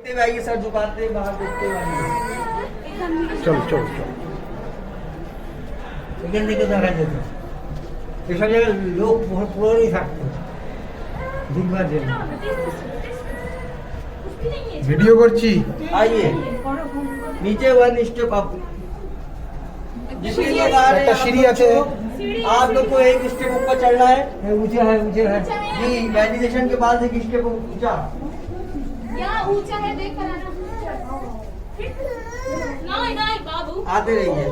देखते आइए सर, झुकाते बाहर देखते आइए। चलो चलो चलो এখান থেকে দেখা যেত এসব জায়গায় লোক পুরোই থাকতো ঢুকবার জন্য। ভিডিও করছি। आइए नीचे 1 स्टेप आप, जितने लोग आ रहे একটা সিঁড়ি আছে। हैं आप लोग को 1 स्टेप ऊपर चढ़ना है। ऊंचे है जी मेडिटेशन के बाद 1 स्टेप ऊंचा। यहाँ ऊंचा है, देख कर आना। नहीं नहीं बाबू, आते रहिए।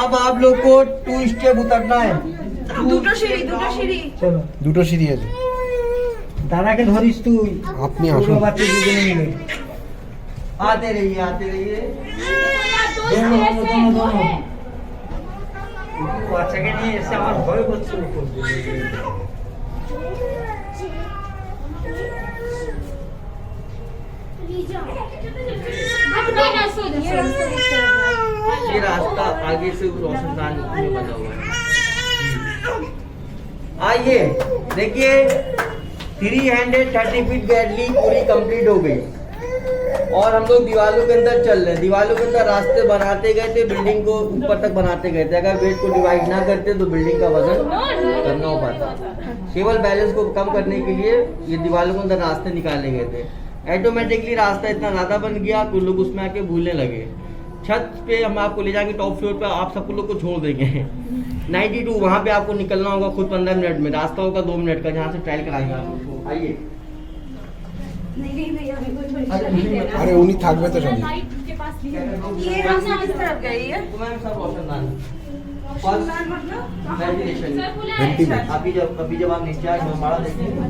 अब आप लोग को 2 स्टेप उतरना है। দুটো সিঁড়ি চলো দুটো সিঁড়ি আছে। দাদাকে ধরিস তুই, আপনি পুরো আসুন। বাচ্চা দুজনে মিলে। आते रहिए आते रहिए। दोनों ऐसे दो है। বাচ্চাকে নিয়ে এসে আমার ভয় করছে উপর। अब नहीं ना सो ये रास्ता आगे से रोशनदान में बना हुआ है। आइए देखिए 330 फीट गैलरी पूरी कंप्लीट हो गई और हम लोग दीवारों के अंदर चल रहे हैं। दीवारों के अंदर रास्ते बनाते गए थे, बिल्डिंग को ऊपर तक बनाते गए थे। अगर वेट को डिवाइड ना करते तो बिल्डिंग का वजन कम ना हो पाता। केवल बैलेंस को कम करने के लिए ये दीवारों के अंदर रास्ते निकाले गए थे। ऑटोमेटिकली रास्ता इतना ज्यादा बन गया कुछ लोग उसमें आके भूलने लगे। छत पे हम आपको ले जाएंगे, टॉप फ्लोर पे आप सब लोग को छोड़ देंगे 92 वहाँ पे आपको निकलना होगा खुद 15 मिनट में। रास्ता होगा 2 मिनट का, जहाँ से ट्रायल कराएंगे आप लोग को। आइए আরে উনি থাকবে তো সঙ্গে। लाइट के पास लिया। ये रास्ता किस तरफ गई है? तो मैम सब रोशनदान फर्स्ट मेडिटेशन। सर बोला है। वेंटिलेशन। अभी जब आप नीचे आए हमारा देखेंगे,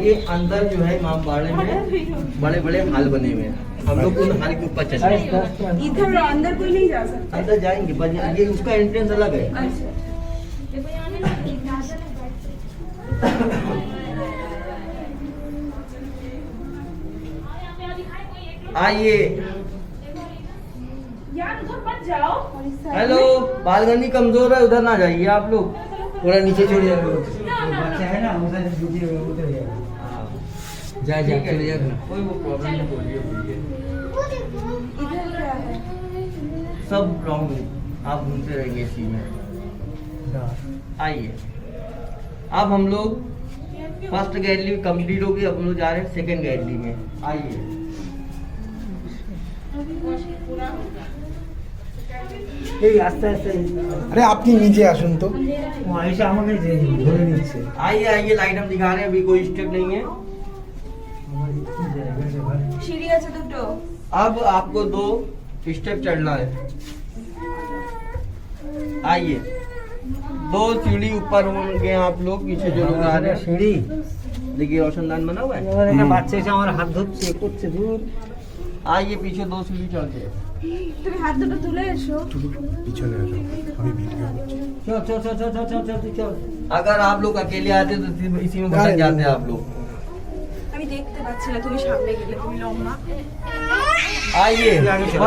ये अंदर जो है इमामबाड़े में बड़े बड़े हाल बने हुए हैं। हम लोग उन हाल के ऊपर चलेंगे। इधर अंदर कोई नहीं जा सकता। अंदर जाएंगे बस ये उसका एंट्रेंस अलग है। अच्छा देखो यहाँ ना आइए यार उधर मत जाओ। हेलो, बालगंदी कमजोर है, उधर ना जाइए आप लोग, ওরা নিচে চলে যাবে। ना, ना। বাচ্চা है ना उधर नीचे उतर जाएगा। जा जा ठीक है, चले जाएगा। कोई वो प्रॉब्लम नहीं। बोलिए बोलिए इधर क्या है? सब रॉन्ग, आप घूमते रहेंगे इसी में। आइए अब हम लोग फर्स्ट गैलरी कंप्लीट हो गई, अब हम लोग जा रहे हैं सेकंड गैलरी में। आइए এই আস্তে আস্তে আরে আপনি নিচে আসুন তো। ও আয়েশা আমাকে ধরে নিচ্ছে। आइए आइए, लाइट हम दिखा रहे हैं, अभी कोई स्टेप नहीं है। সিঁড়ি আছে দুটো। अब आपको 2 स्टेप चढ़ना है। आइए 2 सीढ़ी ऊपर होंगे आप लोग, पीछे जो लोग आ रहे हैं। সিঁড়ি देखिए रोशनदान बना हुआ है। এবার একটা বাচ্চা এসে আমার হাত ধরছে করছে দূর। आइए पीछे 2 सीढ़ी चढ़ते हैं। তুমি হাত দুটো তুলে এসো। পিছনে আসো, আমি ভিডিও করছি। চল চল চল চল চল চল চল চল। अगर आप लोग अकेले आते तो इसी में भटक जाते हैं आप लोग। আমি দেখতে পাচ্ছি না, তুমি সামনে গেলে তুমি লম্বা। आइए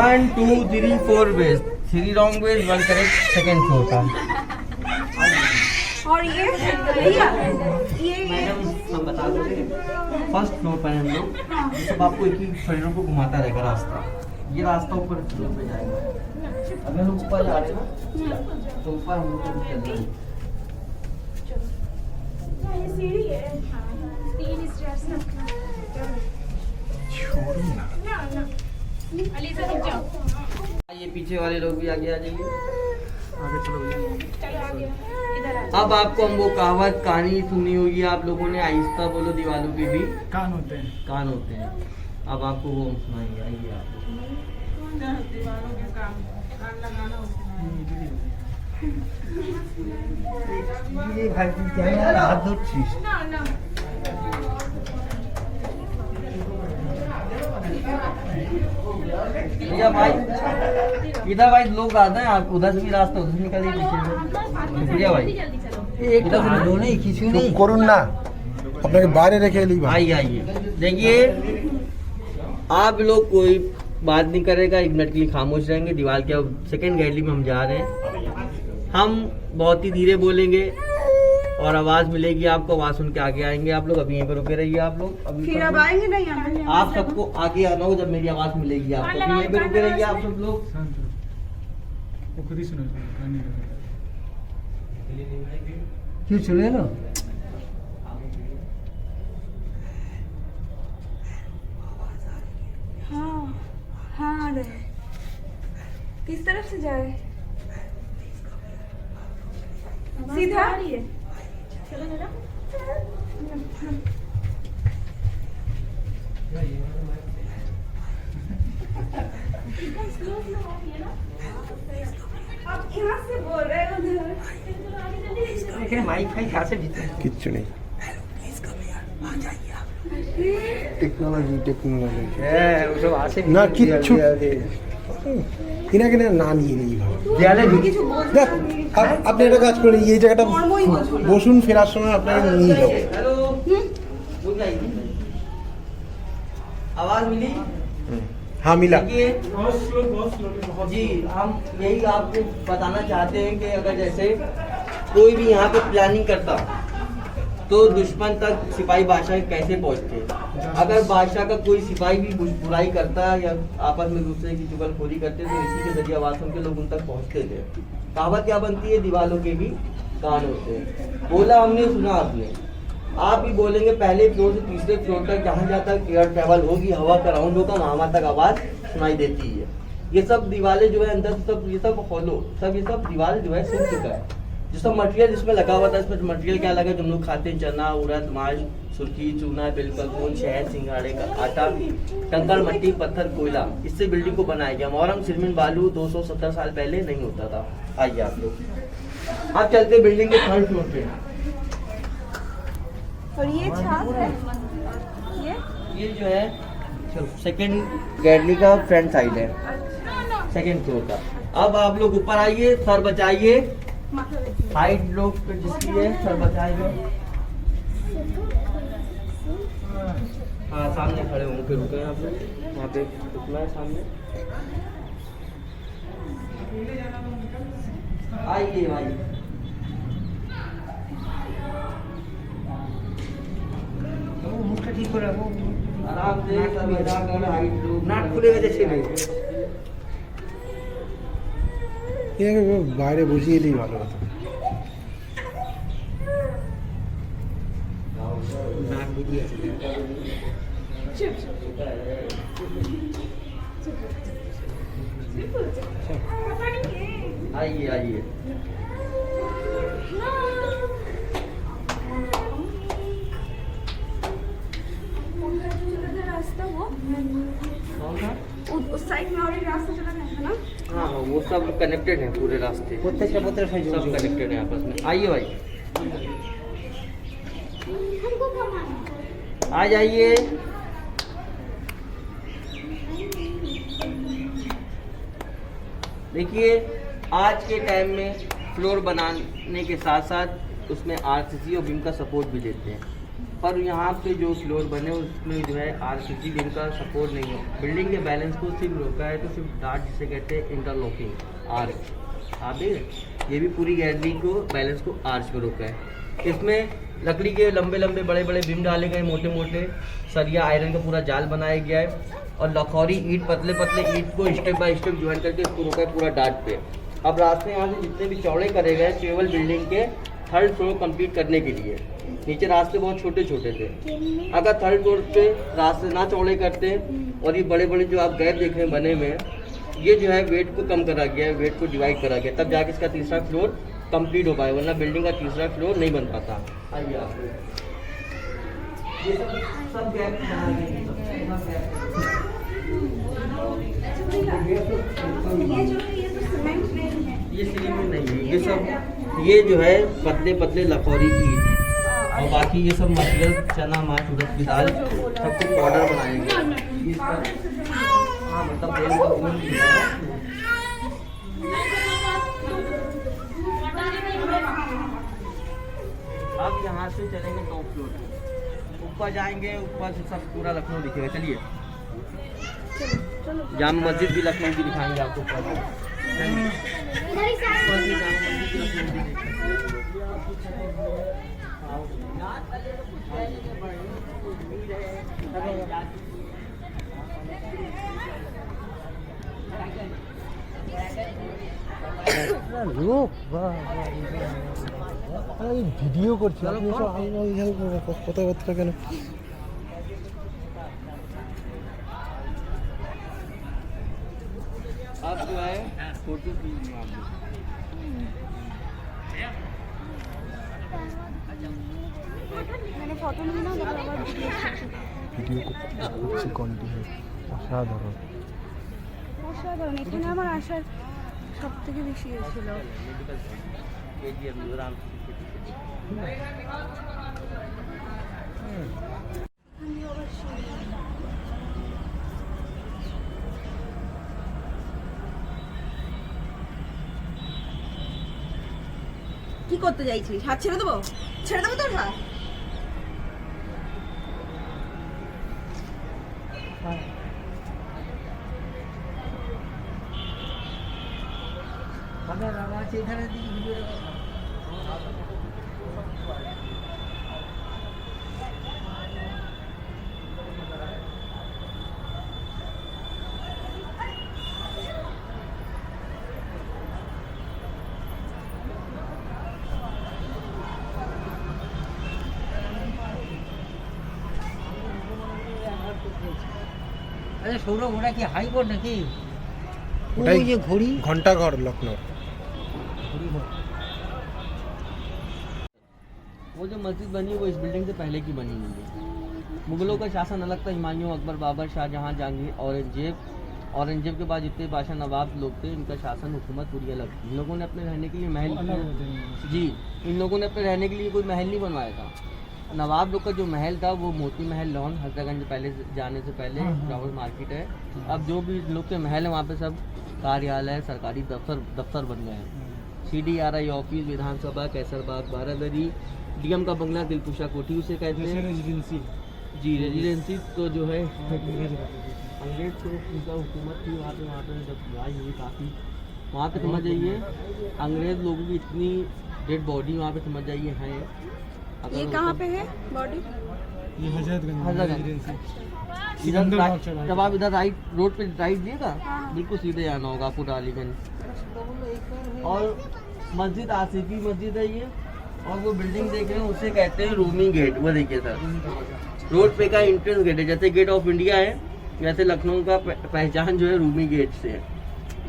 1 2 3 4 base, 3 wrong base 1 correct second floor का। और ये भैया ये मैडम हम बता देंगे फर्स्ट फ्लोर पर हम लोग सब आपको एक ही शरीरों को घुमाता रहेगा रास्ता। ये रास्ता ऊपर फ्लोर पे जाएगा। अगर हम ऊपर जा रहे हैं ना तो ऊपर हम लोग को चलना है। ये सीढ़ी है। 3 स्टेयर्स ना। छोड़ो ना। ना ना अली से रुक जाओ। ये पीछे वाले लोग भी आगे आ जाइए। चलो आगे इधर आ। अब आपको हम वो कहावत कहानी सुनी होगी आप लोगों ने, आहिस्ता बोलो दीवारों पे भी कान होते हैं। कान होते हैं। अब आपको वो हम सुनाएंगे, आइए आप। ये भाई तुम क्या यार हाथ ধরছিস? ना ना भैया भाई इधर भाई लोग आते हैं, आप उधर से भी रास्ता उधर से निकलिए पीछे से। भैया भाई जल्दी चलो। একটা ভালো নেই কিছু নেই। চুপ করুন না, আপনাকে বাইরে রেখে এলি ভাই। आइए आइए देखिए, आप लोग कोई बात नहीं करेगा, 1 मिनट के लिए खामोश रहेंगे। दीवार के सेकंड गैलरी में हम जा रहे हैं। हम बहुत ही धीरे बोलेंगे, और आवाज मिलेगी आपको, आवाज सुन के आगे आएंगे आप लोग। अभी यहीं पर रुके रहिए आप लोग। अभी फिर सब अब लोग- आएंगे नहीं यहाँ? आप सबको आगे आना हो जब मेरी आवाज मिलेगी आपको। अभी यहीं पर रुके रहिए आप सब लोग। शांत रहो। वो खुद ही सुना गाने का। क्यों चले लो? हाँ हाँ रे, किस तरफ से जाए? सीधा आ रही है। चलो जरा। एकदम स्लो स्लो है ना। आप यहाँ से बोल रहे हो उधर? चलो आगे जल्दी। लेकिन माइक फाइक यहाँ से भीतर। কিচ্ছু নেই টেকনোলজি টেকনোলজি হ্যাঁ, ওসব আসে না, কিচ্ছু। কিনা না নিয়ে নেই ভালো। দেয়ালে আমি কিছু বলতে দেখ, পারিনি। আপনি একটা কাজ করেন, এই জায়গাটা কর্মই বোঝো না। বসুন, ফেরার সময় আপনাকে নিয়ে যাবো। हेलो, हो जाएगी। आवाज मिली? हाँ मिला। देखिए जी, हम यही आपको बताना चाहते हैं कि अगर जैसे कोई भी यहाँ पे प्लानिंग करता तो दुश्मन तक सिपाही बादशाह कैसे पहुँचते। अगर बादशाह का कोई सिपाही भी बुराई करता या आपस में दूसरे की चुगलखोरी करते तो इसी के जरिए आवाज सुन के लोग उन तक पहुँचते थे। कहावत क्या बनती है, दीवालों के भी कान होते हैं। बोला हमने, सुना आपने। आप भी बोलेंगे पहले फ्लोर से तीसरे फ्लोर तक जहाँ जहाँ तक एयर ट्रैवल होगी, हवा का राउंड होगा, वहाँ तक आवाज सुनाई देती है। ये सब दीवारें जो है अंदर से सब ये सब हॉलो सब ये सब दीवार जो है सूख चुका है। जो सब मटेरियल इसमें लगा हुआ था, इसमें मटेरियल क्या लगा जो हम लोग खाते हैं, चना, उड़द, माश, सुर्खी, चूना, बिलकल, शहद, सिंघाड़े का आटा, कंकड़, मट्टी, पत्थर, कोयला, इससे बिल्डिंग को बनाया गया। मोरंग, सीमेंट, बालू 270 साल पहले नहीं होता था। आइए आप लोग, आप चलते बिल्डिंग के थर्ड फ्लोर पे। और ये छाप है, ये जो है सेकंड गैलरी का फ्रंट साइड है, सेकंड फ्लोर का। अब आप लोग ऊपर आइए, सर बचाइए, हाइट लोग जिसकी है सर बचाइए। हाँ सामने खड़े होंगे, फिर रुके आप लोग वहाँ पे रुकना है सामने। आइए भाई, মুখটা ঠিক করে রাখো। आराम से सर बचाकर हाइट लोग নাট খুলে গেছে ছেলে। এটাকে বাইরে বসিয়ে এলেই ভালো হতো। নাক বুঝিয়ে আছে। आइए आइए। रास्ता वो कौन सा? उस साइड में और एक रास्ता चला गया है ना? हाँ हाँ, वो सब कनेक्टेड है पूरे रास्ते, প্রত্যেকটা প্রত্যেকটা सब कनेक्टेड है आपस में। आइए भाई, हमको कमाना। आ जाइए। देखिए आज के टाइम में फ्लोर बनाने के साथ साथ उसमें आरसीसी और बीम का सपोर्ट भी लेते हैं, पर यहाँ पे जो फ्लोर बने उसमें जो है आरसीसी बीम का सपोर्ट नहीं है। बिल्डिंग के बैलेंस को सिर्फ रोका है तो सिर्फ डार्ट जिसे कहते हैं इंटरलॉकिंग आर्च, आप देख ये भी पूरी गैलरी को बैलेंस को आर्च में रोका है। इसमें लकड़ी के लंबे लंबे बड़े बड़े बीम डाले गए, मोटे मोटे सरिया आयरन का पूरा जाल बनाया गया है और लखौरी ईंट पतले पतले ईंट को स्टेप बाय स्टेप ज्वाइन करके इसको रोका है पूरा डार्ट पे। अब रास्ते यहाँ से जितने भी चौड़े करे गए केवल बिल्डिंग के थर्ड फ्लोर कंप्लीट करने के लिए। नीचे रास्ते बहुत छोटे छोटे थे, अगर थर्ड फ्लोर पे रास्ते ना चौड़े करते और ये बड़े बड़े जो आप गैप देख रहे हैं बने हुए हैं, ये जो है वेट को कम करा गया है, वेट को डिवाइड करा गया, तब जाके इसका तीसरा फ्लोर कंप्लीट हो पाए, वरना बिल्डिंग का तीसरा फ्लोर नहीं बन पाता। आइए आप ये सब गैप बनाए गए हैं, सब ये जो है ये तो सीमेंट नहीं है, ये सीमेंट नहीं है, ये सब ये जो है पतले पतले लखौरी ईंट और बाकी ये सब मटेरियल चना माश उड़द की दाल सब कुछ पाउडर बनाया गया। इसका हाँ मतलब तेल का उपयोग नहीं है। अब यहाँ से चलेंगे टॉप फ्लोर, ऊपर जाएंगे, ऊपर से सब पूरा लखनऊ दिखेगा। चलिए जामा मस्जिद भी लखनऊ की दिखाएंगे आपको ऊपर से। इधर ही से ऊपर से जामा मस्जिद की लखनऊ की दिखाएंगे। লোক ভিডিও করছি আপনি সব কথাবার্তা কেন? आप जो है फोटो मैंने फोटो नहीं ना ভিডিও করছি কন্টিনিউ। অসাধারণ। অসাধারণ। এখানে আমার আসার সব থেকে বেশি হয়েছিল। কি করতে চাইছিস? হাত ছেড়ে দেবো? ছেড়ে দেবো তোর হাত? আরে সৌরভ, ওটা কি হাইকোর্ট নাকি? ওটাই ওই যে ঘড়ি, ঘন্টাঘর লখনৌ। वो जो मस्जिद बनी है वो इस बिल्डिंग से पहले की बनी हुई है। मुगलों का शासन अलग था। हुमायूं, अकबर, बाबर, शाहजहां, जहांगीर, औरंगजेब के बाद जितने बादशाह नवाब लोग थे, इनका शासन हुकूमत पूरी अलग थी। इन लोगों ने अपने रहने के लिए महल जी इन लोगों ने अपने रहने के लिए कोई महल नहीं बनवाया था। नवाब लोग का जो महल था वो मोती महल लॉन हजरतगंज पहले जाने से पहले राहुल मार्केट है। अब जो भी लोग के महल है वहाँ पे सब कार्यालय, सरकारी दफ्तर बन गए हैं। CDRI ऑफिस, विधानसभा, कैसरबाग, बारादरी, डीएम का बंगला, दिलकुशा कोठी उसे कहते हैं। रेजिडेंसी जी रेजिडेंसी तो जो है अंग्रेज को उनका हुकूमत थी वहाँ पे जब आई हुई काफ़ी वहाँ पे समझ जाइए अंग्रेज लोगों की इतनी डेड बॉडी वहाँ पे समझ जाइए हैं। ये कहाँ पे है बॉडी? ये हजरतगंज हजरतगंज। रेजिडेंसी इधर सिकंदर बाग चौराहे जब आप इधर रोड पे राइट दिएगा हाँ। बिल्कुल सीधे आना होगा आपको डालीगंज। और मस्जिद आसिफी मस्जिद है ये। और वो बिल्डिंग देख रहे हैं उसे कहते हैं रूमी गेट। वो देखिए सर, रोड पे का एंट्रेंस गेट है। जैसे गेट ऑफ इंडिया है वैसे लखनऊ का पहचान जो है रूमी गेट से है।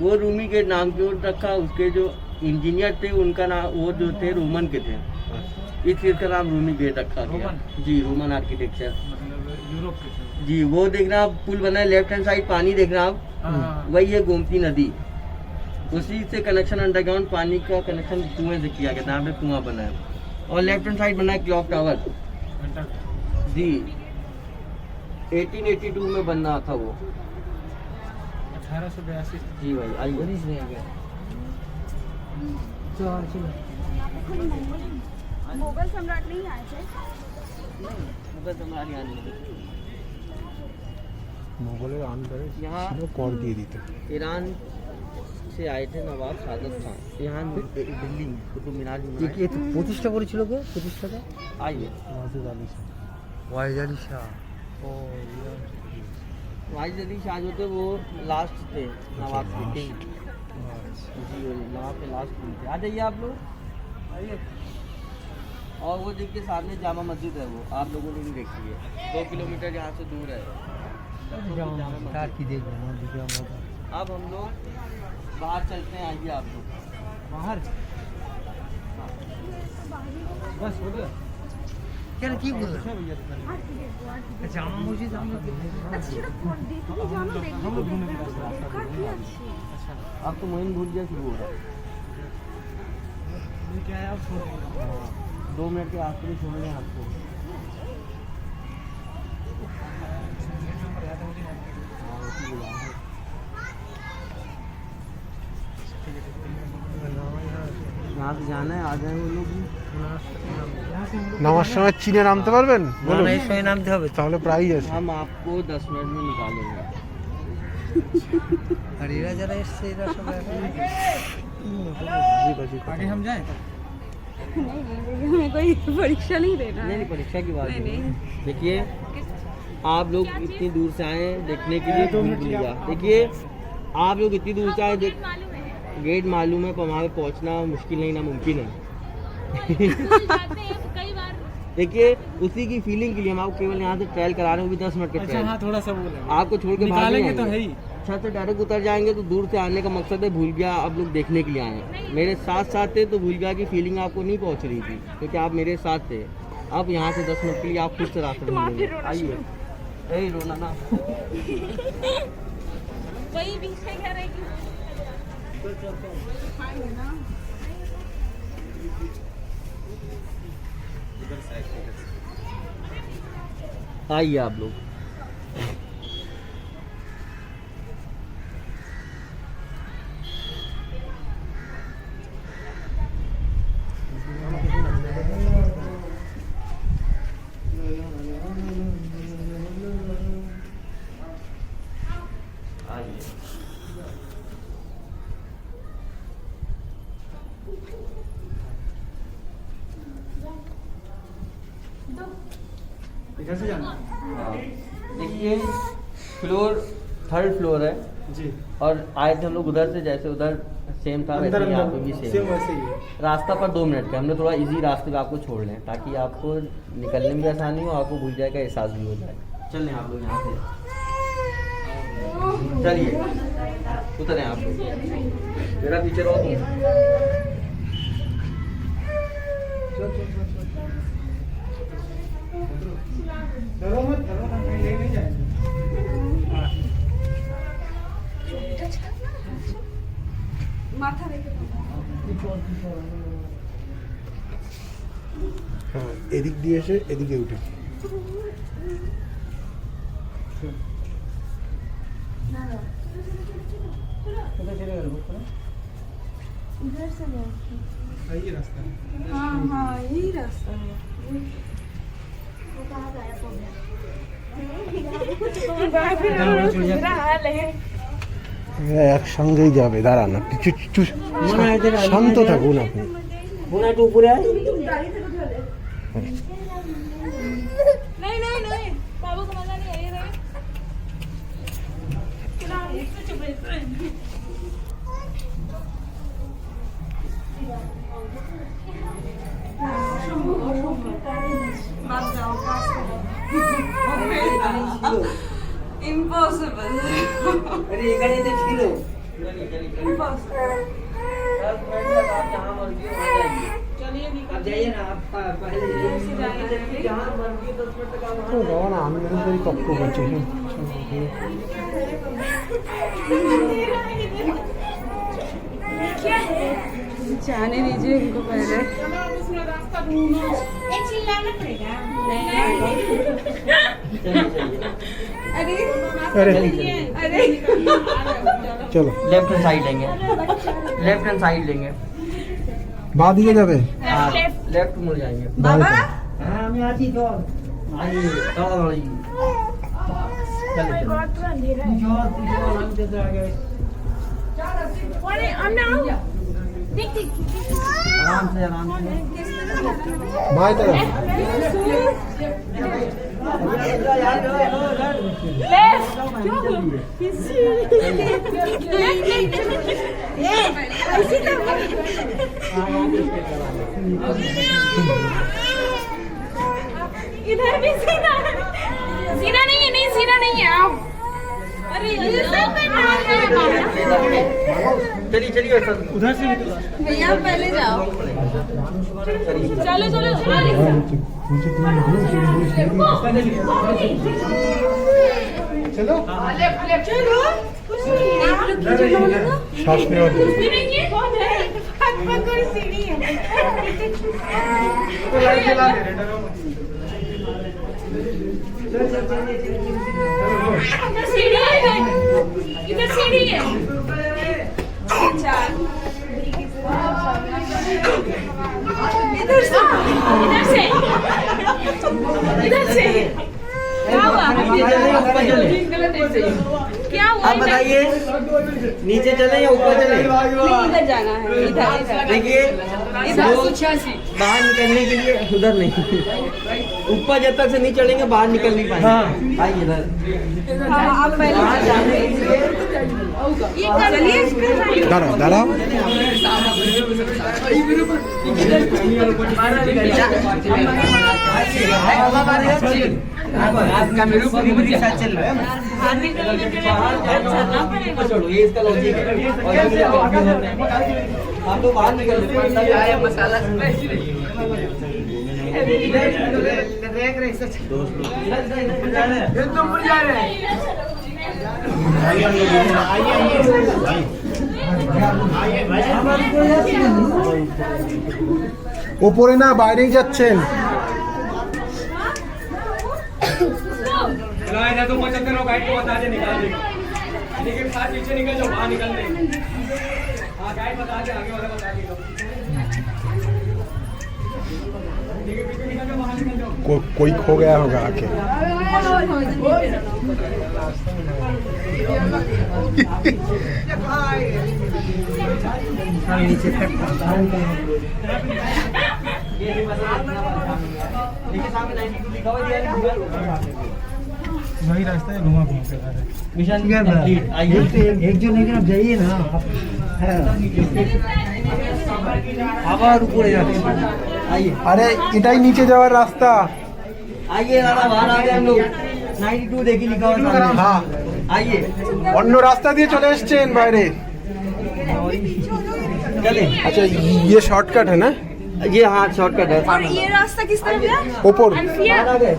वो रूमी गेट नाम क्यों रखा? उसके जो इंजीनियर थे उनका नाम वो जो थे रोमन के थे, इस चीज़ का नाम रूमी गेट रखा गया। जी रोमन आर्किटेक्चर। मतलब यूरोप के थे। जी वो देख रहे हैं आप पुल बना है, लेफ्ट हैंड साइड पानी देख रहे हैं आप, वही है गोमती नदी। उसी से कनेक्शन अंडरग्राउंड पानी का कनेक्शन कुएं से किया गया था। यहाँ पे कुआं बना है। और लेफ्ट हैंड साइड बना है क्लॉक टावर। जी 1882 में बनना था वो। 1882। जी भाई आइए। मुगल सम्राट नहीं आए थे? मुगल सम्राट यहाँ नहीं। মোগলের আন্ডারে यहाँ ছিল, কর দিয়ে দিত। ईरान से आए थे नवाब सादत खान। यहाँ दिल्ली में कुतुब मीनार भी बनाया। ये প্রতিষ্ঠা করেছিল কে? প্রতিষ্ঠাটা आइए ওয়াজিদ আলী শাহ। ওয়াইজ আলী শাহ। ও वाइज अली शाह जो थे वो लास्ट थे नवाब के किंग। जी नवाब के लास्ट किंग थे। आ जाइए आप लोग आइए। और वो देखिए सामने जामा मस्जिद है, वो आप लोगों ने भी देखी है। 2 किलोमीटर यहाँ से दूर है। जामा मस्जिद। তার কি দেখবো না দিকে আমরা अब हम लोग बाहर चलते हैं। आइए आप लोग বাহার बस हो गया। কেন কি বললেন? জামা মসজিদ আমরা আচ্ছা সেটা দেখতে জানো, দেখবো তো দেখবে। কার কি আছে? अब तो मोइन भूल गया शुरू हो रहा है। ये क्या है आप छोड़ दो। 2 मिनट के आसपास छोड़ रहे हैं आपको। हाँ, उसी को जाना है। यहाँ से जाना है, आ जाए वो लोग भी। নামার সময় চিনে নামতে পারবেন? বলুন। এই সময় নামতে হবে তো। তাহলে প্রাইজ আছে। हम आपको 10 मिनट में निकालेंगे। আর এরা যারা এসছে এরা সবাই বাজি বাজি आगे हम जाएं। नहीं, हमें कोई परीक्षा नहीं देना नहीं है। नहीं, परीक्षा की बात नहीं, नहीं नहीं। है। देखिए आप लोग इतनी दूर से आए हैं देखने के लिए भूल भुलैया। देखिए आप लोग इतनी दूर से आए देख, मालूम है गेट मालूम है, पर वहाँ पे पहुँचना मुश्किल नहीं, नामुमकिन है। भूल जाते हैं कई बार। देखिए उसी की फीलिंग के लिए हम आपको केवल यहाँ से ट्रायल करा रहे हैं, वो भी 10 मिनट के अच्छा ट्रायल। हाँ थोड़ा सा वो लगा। आपको छोड़ के भाग नहीं निकालेंगे तो आएंगे। है ही। छत से डायरेक्ट उतर जाएंगे तो दूर से आने का मकसद है भूल गया आप लोग देखने के लिए आए हैं। मेरे साथ साथ थे तो भूल गया की फीलिंग आपको नहीं पहुंच रही थी क्योंकि आप मेरे साथ थे। अब यहाँ से 10 मिनट के लिए आप खुद से रास्ता ढूंढेंगे। आइए, यही रोना ना। वही बीच में कह रहे कि आइए आप लोग। इधर से जाना देखिए फ्लोर 3rd फ्लोर है जी। और आए थे हम लोग उधर से, जैसे उधर सेम था वैसे ही यहाँ पे भी सेम सेम। वैसे ही है। रास्ता पर 2 मिनट का हमने थोड़ा इजी रास्ते पे आपको छोड़ लें ताकि आपको निकलने में भी आसानी हो, आपको भूल जाए का एहसास भी हो जाए। चल लें आप लोग यहाँ से, चलिए उतरे आप लोग। मेरा पीछे रहो तुम। डरो मत कहीं ले नहीं जाएंगे। माथा রেখে হ্যাঁ এদিক দিয়ে এসে এদিকে উঠে इधर से जाओ। यही रास्ता है। हाँ हाँ यही रास्ता है। बुरा हाल है। এরা একসঙ্গেই যাবে, দাঁড়ান না কিছু কিছু শান্ত থাকুন আপনি। होना तो ऊपर है। नहीं नहीं नहीं बाबू को मजा नहीं आई रहे। Impossible. अरे এখানে তো ছিল। Impossible. 10 मिनट तक आप जहाँ मर्जी हो जाइए। चलिए अब जाइए ना आप पहले जाइए। जहाँ मर्जी 10 मिनट तक आप তো যাও না, আমি এরকমই তক্ক করছি। जाने दीजिए उनको पहले। अरे अरे अरे চলো लेफ्ट हैंड साइड लेंगे, लेफ्ट हैंड साइड लेंगे। বাঁ দিকে যাবে। लेफ्ट मुड़ जाएंगे। बाबा हाँ मैं आती तो आइए और आइए। चलिए आराम से आराम से। বাঁ तरफ इधर भी सीना सीना नहीं है, नहीं सीना नहीं है। आओ अरे चलिए चलिए उधर से भी तो भैया पहले जाओ। चलो चलो चलो। শ্বাস নেওয়া तो लाइट जला दे रहे, डरो मत। इधर सीढ़ी है, इधर सीढ़ी है। इधर से इधर से इधर से क्या हुआ? ऊपर चले। गलत है। क्या हुआ आप बताइए, नीचे चले या ऊपर चले? इधर जाना है, इधर देखिए, लोग बाहर निकलने के लिए उधर नहीं, ऊपर जब तक से नहीं चलेंगे बाहर निकल नहीं पाएंगे। आइए इधर। हाँ, आप पहले बाहर जाने के लिए चलिए इसके দাঁড়াও দাঁড়াও आपका मेरे को रिमोट के साथ चल रहा है। बाहर निकलने के लिए चलना पड़ेगा। चलो ये इसका लॉजिक है। और ये आप तो बाहर निकल रहे हैं, मसाला ওপরে না বাইরেই যাচ্ছেন तो मचल करो, गाइड को बता दे निकाल देगा। लेकिन साथ पीछे निकल जाओ, बाहर निकल दे। हाँ गाइड बता दे, आगे वाला बता देगा। लेकिन पीछे निकल जाओ, बाहर निकल जाओ। कोई खो गया होगा आके वही रास्ता है, घुमा घुमा के मिशन कंप्लीट। आइए एक जो लेकिन अब जाइए ना আবার উপরে যাচ্ছে आइए আরে এটাই নিচে যাওয়ার রাস্তা आइए दादा, बाहर आ गए हम लोग। 92 देखिए लिखा हुआ है। হ্যাঁ आइए অন্য রাস্তা দিয়ে চলে এসেছেন বাইরে चले। আচ্ছা ये शॉर्टकट है ना ये हाँ शॉर्टकट है। और ये रास्ता किस तरफ है? ऊपर बाहर आ गए।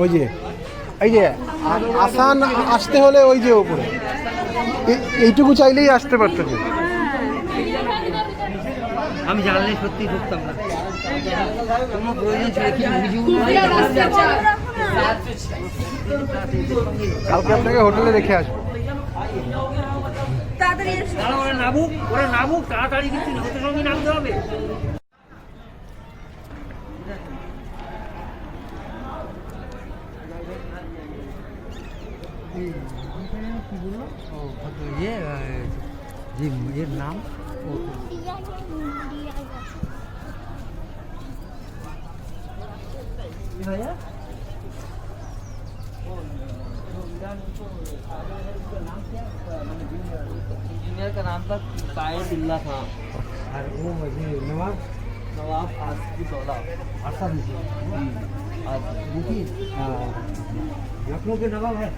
ওই যে এই যে আসান আসতে হলে ওই যে উপরে এইটুকু চাইলেই আসতে পারতো যে আমি জানলে সত্যি ঢুকতাম না কোনো প্রয়োজন ছিল কি खुफिया रास्ता चल रहा है। কালকে আপনাকে হোটেলে রেখে আসবো তাড়াতাড়ি এসো। ওরা নামুক তাড়াতাড়ি কিন্তু সঙ্গে সঙ্গে নামতে হবে এর নাম इंजीनियर का नाम था कायदुल्ला खान। আর ও নবাব नवाब आसिफ दौला। आसाद मुखी। हाँ लखनऊ के नवाब है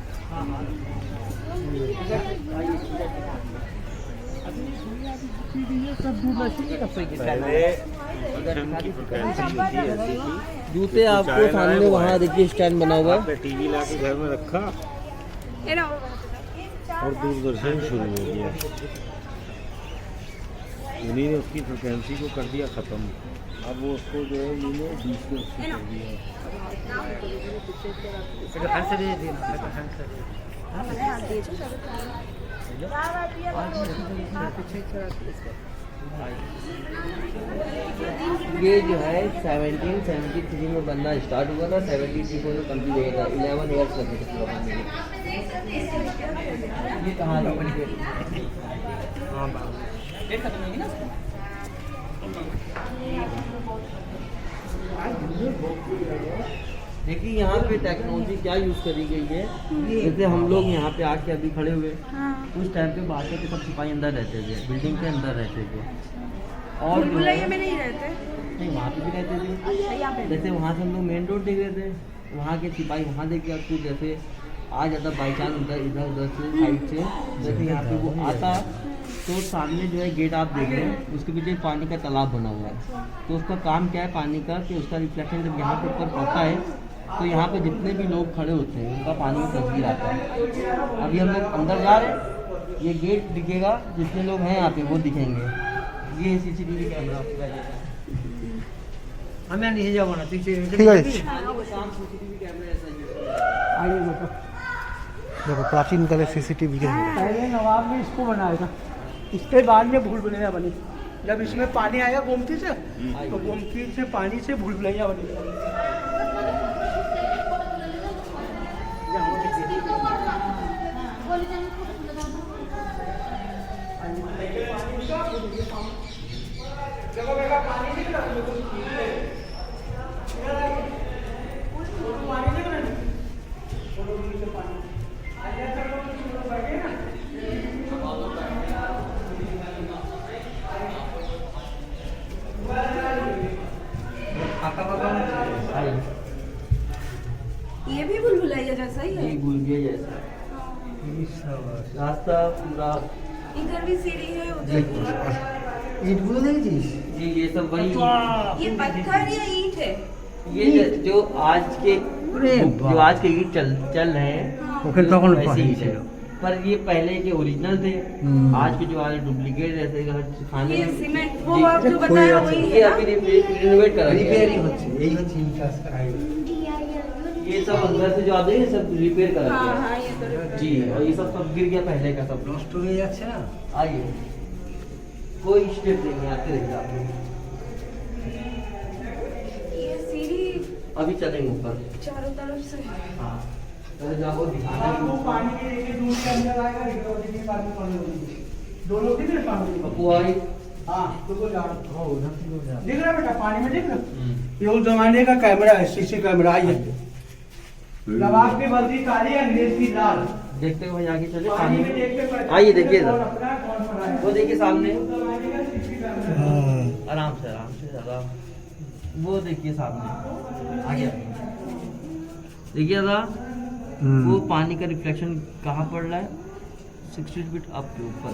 जूते आपको सामने वहाँ देखिए स्टैंड बना हुआ है। टीवी ला के घर में रखा ये ना और दूरदर्शन शुरू हो गया। उन्हीं ने उसकी फ्रिक्वेंसी को कर दिया ख़त्म। अब वो उसको जो है इन्होंने बीच में उसको कर दिया। এটা হ্যান্ডসেট দিয়ে দিন এটা হ্যান্ডসেট ये जो है 1773 में बनना स्टार्ट हुआ था, 73 में कंप्लीट हो गया था। 11 ईयर्स लगे थे पूरा बनने में। ये कहाँ है? देखिए यहाँ पे टेक्नोलॉजी क्या यूज़ करी गई है। जैसे हम लोग यहाँ पे आके अभी खड़े हुए, उस टाइम पे बाहर के सब सिपाही अंदर रहते थे, बिल्डिंग के अंदर रहते थे। और जो है- बुलबुलैया में नहीं रहते। नहीं वहाँ पे भी रहते थे। जैसे वहाँ से हम लोग मेन रोड देख रहे थे, वहाँ के सिपाही वहाँ देख के आपको जैसे आ जाता बाई चांस उधर इधर उधर से साइड से, जैसे यहाँ पे वो आता तो सामने जो है गेट आप देख रहे हैं, उसके पीछे एक पानी का तालाब बना हुआ है। तो उसका काम क्या है पानी का, कि उसका रिफ्लेक्शन जब यहाँ पे ऊपर पड़ता है तो यहाँ पे जितने भी लोग खड़े होते हैं उनका पानी में तस्वीर आता है। अभी हम लोग अंदर जा रहे हैं, ये गेट दिखेगा, जितने लोग हैं यहाँ पे वो दिखेंगे। ये CCTV कैमरा আমি আর নিচে যাবো না তুই ঠিক আছে CCTV कैमरा ऐसा ही है। দেখো প্রাচীনকালে সিসিটিভি ক্যামেরা पहले नवाब ने इसको बनाया था इसके बाद में भूल भुलैया बनी जब इसमें पानी आया गोमती से तो गोमती से पानी से भूल भुलैया बनी। ये भी भूल भुलैया जैसा ही है। ये भूल गया जैसा रास्ता पूरा। इधर भी सीढ़ी है, उधर भी। ईट बोलो नहीं चीज जी ये सब वही ये पत्थर या ईंट है? ये जो आज के ईंट चल रहे हैं ओके तो कौन वैसे ईंट है। पर ये पहले के ओरिजिनल थे। आज के जो वाले डुप्लीकेट जैसे खाने ये में सीमेंट वो आप जो बताया वही ये है अभी रिनोवेट करा गया है। रिपेयरिंग হচ্ছে এই হচ্ছে ইনফ্রাস্ট্রাকচার। ये सब अंदर से जो आते हैं सब रिपेयर करा हाँ गया हाँ, ये तो है। जी और ये सब गिर गया पहले का सब। নষ্ট হয়ে যাচ্ছে না। आइए कोई स्टेप नहीं आते रहेगा आप लोग। ये सीढ़ी अभी चलेंगे ऊपर। चारों तरफ से है। हाँ तो जाओ दिखाना आपको पानी के एक दूर के अंदर आएगा, रिकवरी के बाद में पानी होगी। दोनों की ना पानी। पप्पू आई। हाँ तो वो जा रहा है उधर से दिख रहा है बेटा, पानी में दिख रहा। ये उस जमाने का कैमरा है, सीसी कैमरा है। नवाब की वर्दी काली, अंग्रेज की लाल। देखते हुए आगे चले पानी पानी में में। देख के पता आइए देखिए कौन इधर। अपना है, कौन पराया है। वो देखिए सामने उस जमाने का सीसी कैमरा। आराम से आराम। वो देखिए सामने आगे देखिए दादा वो पानी का रिफ्लेक्शन कहाँ पड़ रहा है 60 फीट अप के ऊपर।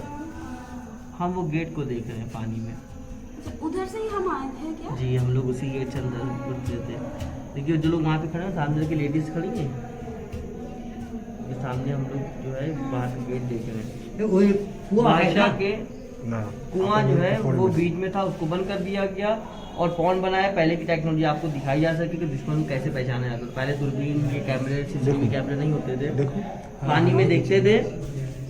हम वो गेट को देख रहे हैं पानी में। उधर से ही हम आए थे क्या? जी हम लोग उसी गेट से अंदर घुसते थे। देखिए जो लोग वहाँ पे खड़े हैं सामने की लेडीज खड़ी हैं। ये सामने हम लोग जो है बाहर का गेट देख रहे हैं। ये वही कुआं है बादशाह ना? के कुआं जो है वो बीच में था, उसको बंद कर दिया गया और पॉन्ड बनाया। पहले की टेक्नोलॉजी आपको दिखाई जा सके कि दुश्मन को कैसे पहचाना जाता था। पहले दूरबीन ये कैमरे सीसीटीवी कैमरे नहीं होते थे। देखो पानी में देखते थे।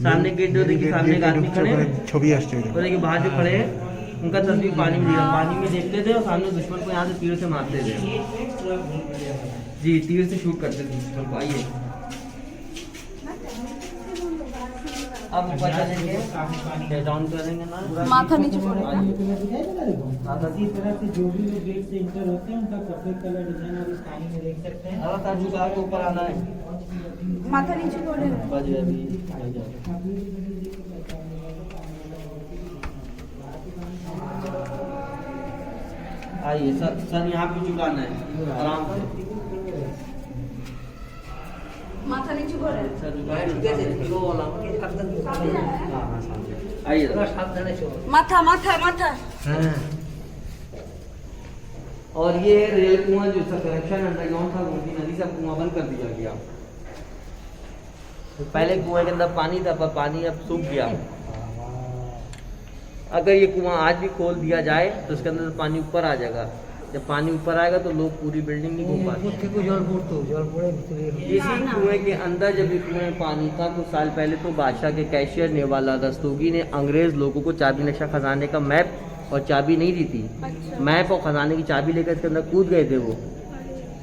सामने गेट जो देखिए सामने एक आदमी खड़े हैं, ছবি আসছে वो देखिए बाहर जो खड़े हैं उनका तस्वीर पानी में दिखा। पानी में देखते थे और सामने दुश्मन को यहाँ से तीर से मारते थे। जी तीर से शूट करते थे दुश्मन को। आइए अब ऊपर चलेंगे, डाउन करेंगे ना माथा नीचे पड़ेगा। इसी तरह से जो भी लोग गेट से इंटर होते हैं उनका कपड़े कलर डिजाइन और इस कहानी में देख सकते हैं। अब सर झुका के ऊपर आना है। माथा नीचे पड़ेगा। बस ये अभी आ जाओ। आइए सर यहाँ पे झुकाना है आराम से। माथा नीचे पड़ेगा। सर झुकाए हाँ हाँ सामने आइए दादा। माथा माथा माथा। और ये रेल कुआं जो था कनेक्शन अंडरग्राउंड था गोमती नदी से कुआं बंद कर दिया गया। तो पहले कुएं के अंदर पानी था पर पानी अब सूख गया। अगर ये कुआं आज भी खोल दिया जाए तो उसके अंदर पानी ऊपर आ जाएगा। जब पानी ऊपर आएगा तो लोग पूरी बिल्डिंग नहीं घूम पाते। इसी कुएं के अंदर जब इस कुएं में पानी था कुछ साल पहले तो बादशाह के कैशियर नेवाला दस्तोगी ने अंग्रेज लोगों को चाबी नक्शा खजाने का मैप और चाबी नहीं दी थी। मैप और खजाने की चाबी लेकर इसके अंदर कूद गए थे वो।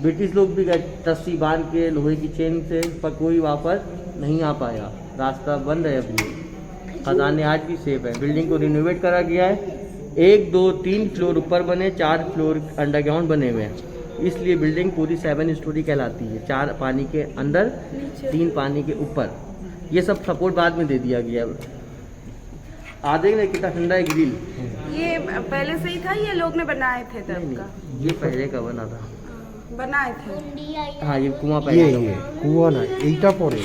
ब्रिटिश लोग भी गए रस्सी बांध के लोहे की चेन से, पर कोई वापस नहीं आ पाया। रास्ता बंद है अभी। खजाने आज भी सेफ है। बिल्डिंग को रिनोवेट करा गया है। 1 2 3 फ्लोर ऊपर बने, 4 फ्लोर अंडरग्राउंड बने हुए हैं। इसलिए बिल्डिंग पूरी 7 स्टोरी कहलाती है। 4 पानी के अंदर, 3 पानी के ऊपर। ये सब सपोर्ट बाद में दे दिया गया है। आधे में कितना ठंडा है ग्रिल। ये पहले से ही था, ये लोग ने बनाए थे तब का? ये पहले का बना था। बनाए थे। हाँ ये कुआं पहले का ये কুয়া না এইটা পরে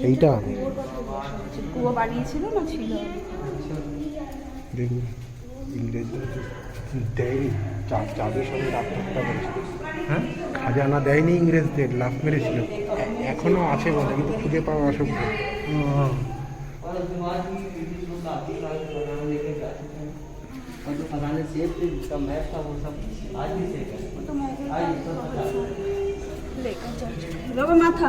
এইটা কুয়ো বানিয়েছিল না ছিল? দেখুন ইংরেজরা দেয়নি চাঁদের সঙ্গে লাভ ঠাট্টা করেছিল। হ্যাঁ খাজানা দেয়নি ইংরেজদের, লাভ মেরেছিল। এখনো আছে বলে কিন্তু খুঁজে পাওয়া অসম্ভব। और उसके बाद भी ब्रिटिश लोग काफी सारे खजाने लेके जाते थे। और जो खजाने सेफ थे जिसका मैप था वो सब आज भी सेफ है। তো মোবাইল आइए सब बता। লেখা যাচ্ছে। রবে মাথা।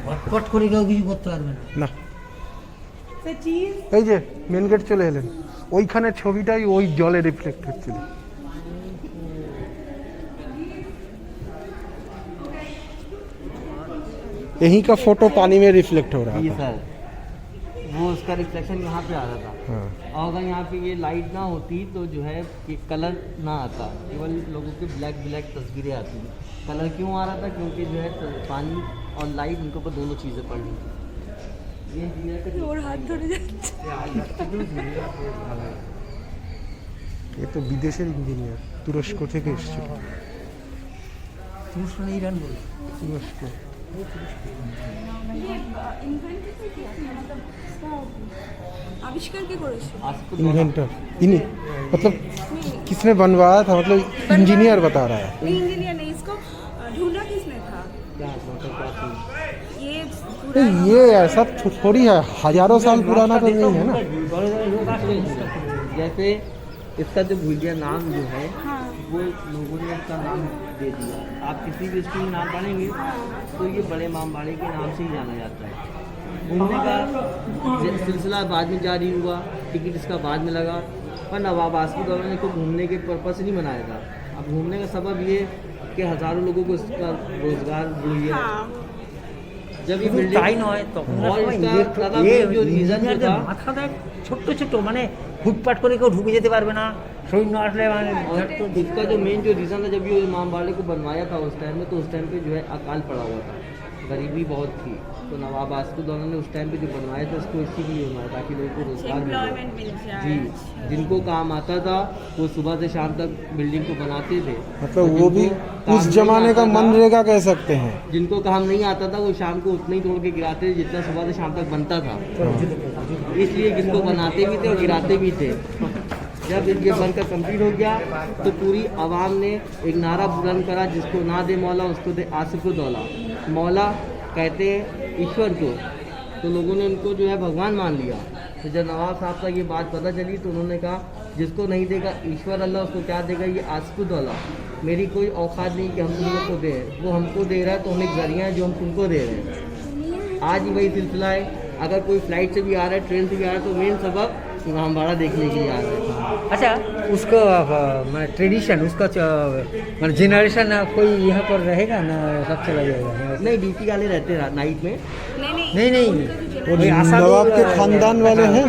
হটপট করে কেউ কিছু করতে পারবে না। না চিজ এই যে মেন গেট চলে এলেন, ওইখানে ছবিটাই ওই জলে রিফ্লেক্ট হচ্ছিল। यहीं का फोटो पानी में रिफ्लेक्ट हो रहा जी था। सर, वो उसका रिफ्लेक्शन यहाँ पे आ रहा था। हाँ। और अगर यहाँ पे ये लाइट ना होती तो जो है ये कलर ना आता, केवल लोगों के ब्लैक ब्लैक तस्वीरें आती। कलर क्यों आ रहा था? क्योंकि जो है पानी और लाइट उनके ऊपर दोनों चीज़ें पड़ रही थी। ये इंजीनियर का ওর হাত ধরে যাচ্ছে। এ তো বিদেশের ইঞ্জিনিয়ার, তুরস্ক থেকে এসেছিল। তুরস্ক ये इन्वेंट कैसे किया? मतलब इसका आविष्कार क्या करेছে? आसिफ इन्वेंटर इन्हीं, मतलब किसने बनवाया था, मतलब इंजीनियर बता रहा है। नहीं इंजीनियर नहीं, इसको ढूंढा किसने था? क्या मतलब क्या चीज़? ये तो ये ऐसा थोड़ी है, हजारों साल पुराना तो नहीं है ना। जैसे इसका जो भूलिया नाम जो है हाँ वो लोगों ने इसका नाम दे दिया। आप किसी भी इसके नाम पढ़ेंगे तो ये बड़े इमामबाड़े के नाम से ही जाना जाता है। घूमने का सिलसिला बाद में जारी हुआ, टिकट इसका बाद में लगा, पर नवाब आसिफ ने को घूमने के पर्पस से नहीं बनाया था। अब घूमने का सबब ये कि हज़ारों लोगों को इसका रोज़गार मिल गया। हाँ जब ये बिल्डिंग और इसका दादा जो रीज़न जो था, মাথা দেখ ছোট্ট ছোট্ট মানে হুটপাট করে কেউ ঢুকে যেতে পারবে না, সৈন্য আসলে মানে और इसका जो मेन जो रीज़न था, जब ये इमामबाड़े को बनवाया था उस टाइम में, तो उस टाइम पे जो है अकाल पड़ा हुआ था, गरीबी बहुत थी। तो नवाब आसिफ ने उस टाइम पे जो बनवाया था उसको इसी के लिए बनवाया ताकि लोगों को रोजगार मिले। एम्प्लॉयमेंट मिल जाए। जी, जिनको काम आता था वो सुबह से शाम तक बिल्डिंग को बनाते थे। मतलब और वो भी जिनको काम उस नहीं जमाने का आता था, मनरेगा कह सकते हैं। जिनको काम नहीं आता था वो शाम को उतना ही तोड़ के गिराते थे जितना सुबह से शाम तक बनता था। इसलिए जिसको बनाते भी थे और गिराते भी थे। जब ये बनकर कंप्लीट हो गया तो पूरी आवाम ने एक नारा बुलंद करा, जिसको ना दे मौला उसको दे आसिफ को दौला। मौला कहते हैं ईश्वर को, तो लोगों ने उनको जो है भगवान मान लिया। तो जब नवाब साहब तक ये बात पता चली तो उन्होंने कहा जिसको नहीं देगा ईश्वर अल्लाह उसको क्या देगा, ये आसिफ को दौला। मेरी कोई औकात नहीं कि हम तुम लोग को दें, वो हमको दे रहा है तो हम एक जरिया है जो हम तुमको दे रहे हैं। आज ही वही सिलसिला है। अगर कोई फ्लाइट से भी आ रहा है, ट्रेन से भी आ रहा है, तो मेन सबब इमामबाड़ा देखने के लिए आ रहा है। अच्छा उसको मैं ट्रेडिशन उसका मतलब जनरेशन कोई यहाँ पर रहेगा ना, सब चला जाएगा? नहीं, ड्यूटी वाले रहते हैं नाइट में। नहीं नहीं वो नवाब के खानदान वाले हैं,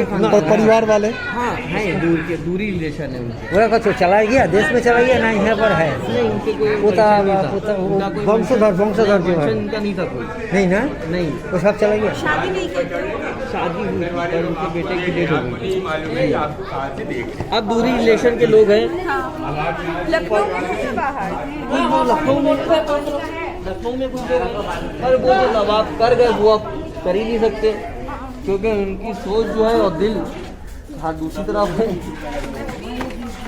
परिवार वाले। हाँ हैं, दूरी रिलेशन है उनसे। वो तो चला गया, देश में चला गया ना, यहाँ पर है नहीं, उनसे कोई पोता वंशज पोता उनका कोई वंशधर वंशधर जो है वंशज उनका नहीं था कोई। नहीं ना, नहीं, वो सब चला गया। शादी नहीं करते हो? शादी हुई पर उनके बेटे की डेथ हो गई। अब दूरी रिलेशन के लोग हैं। हाँ लखनऊ में है या बाहर? लखनऊ में कोई पर वो जो नवाब कर गए वो अब कर ही नहीं सकते, क्योंकि उनकी सोच जो है और दिल हाँ दूसरी तरफ है।